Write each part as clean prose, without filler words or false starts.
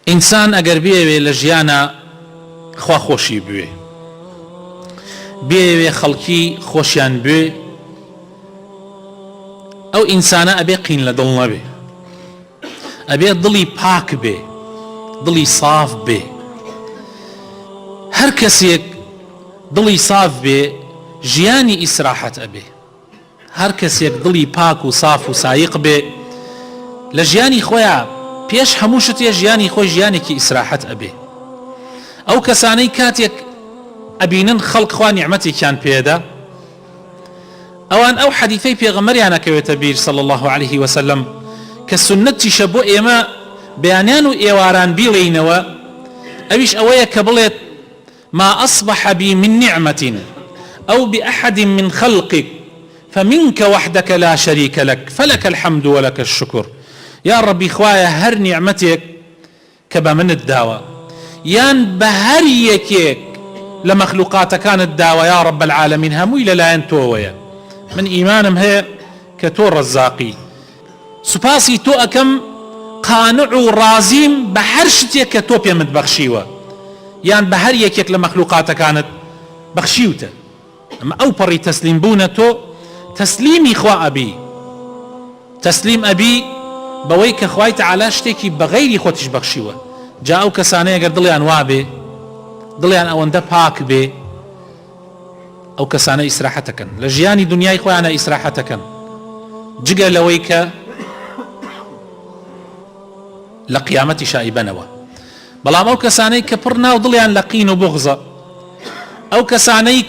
ئینسان ئەگەر بێوێ لە ژیانە خوا خۆشی بوێ، بێوێ خەڵکی خۆشیان بوێ، ئەو ئینسانە ئەبێ قین لە دڵ نەبێ، ئەبێ دڵی پاک بێ، دڵی صاف بێ. هەر کەسێک دڵی صاف بێ ژیانی ئیسراحەت ئەبێ. هەر کەسێک دڵی پاک و صاف و سایق بێ لە ژیانی خۆیان پێش هەموو شتێ ژیانی خۆی ژیانێکی ئیسراحەت ئەبێ. ئەو کەسانەی کاتێک ئەبینن خەڵک خوا نیعمەتێکیان پێدا، ئەوان ئەو حەدیثەی پێغەمبەریانەکەوێتە بیر صلی الله عليه وسلم کە سنەتیشە بۆ ئێمە بەیانیان و ئێواران بیڵێینەوە، ئەویش ئەوەیە کە بڵێت ما أصبح بي من نعمة أو بأحد من خلقك فمنك وحدك لا شريك لك فلك الحمد ولك الشكر. يا ربي خوايا هر نعمتك كبا من الداوى يان بهر يكيك لمخلوقات كانت داوى يا رب العالمين همو إلى لا ينتوويا من إيمانهم هي كتور الزاقي سباسي تو أكم قانع رازيم بحرشتك كتوبيا متبخشيوة يان بهر يكيك لمخلوقات كانت بخشيوته. أما أو بري تسليم بونتو تسليمي خوا أبي تسليم أبي بويك خواي تعالى شتيكي بغيري خوتش بخشيوه. جاءو كسانية قد ضليان وابي ضليان أوان ده باك بي أو كسانة إسراحتكن لجياني دنياي خوانا إسراحتكن جيجا لويك لقيامتي شائبنوا بلام أو كساني كبرنا وضليان لقين وبغضة أو كساني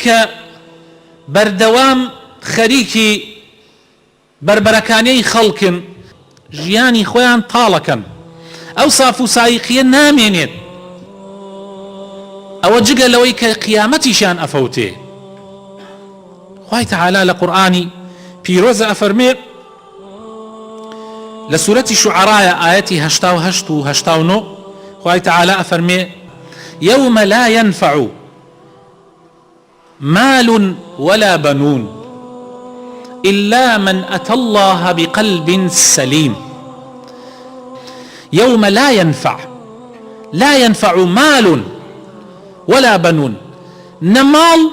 بردوام خريكي بربركاني خلق ژیانی خۆیان تاڵەکەن ئەو ساف و سایقیە نامێنێت ئەوە جگە لەوەی کە قیامەتیشان ئەفەوتێ. خوای تەعالا لە قورئانی پیرۆزە ئەفەرمێ لە سورەتی شوعەرایە ئاەتی 88 و 89 خوای تەعالا ئەفەرمێ يوم لا ينفع مال ولا بنون إلا من أتى الله بقلب سليم. يوم لا ينفع مال ولا بنون نمال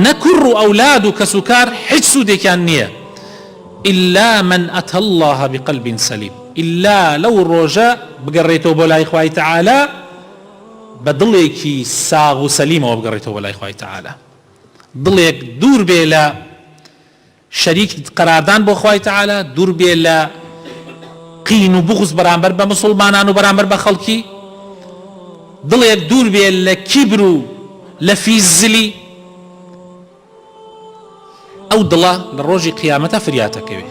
نكر أولاد كسكار حجسو دي كان نية إلا من أتى الله بقلب سليم إلا لو الرجاء بقريتو بولا إخوائي تعالى بدليكي ساغ سليم وبقريتو بولا إخوائي تعالى دليك دور بيلا شريك قراردان بو خواهي تعالى دور بيلا قين وبغض برامبر بمسلمانان وبرامبر بخلقي دليك دور بيلا كبرو لفيزلي او دلا للروجي قيامته فرياتك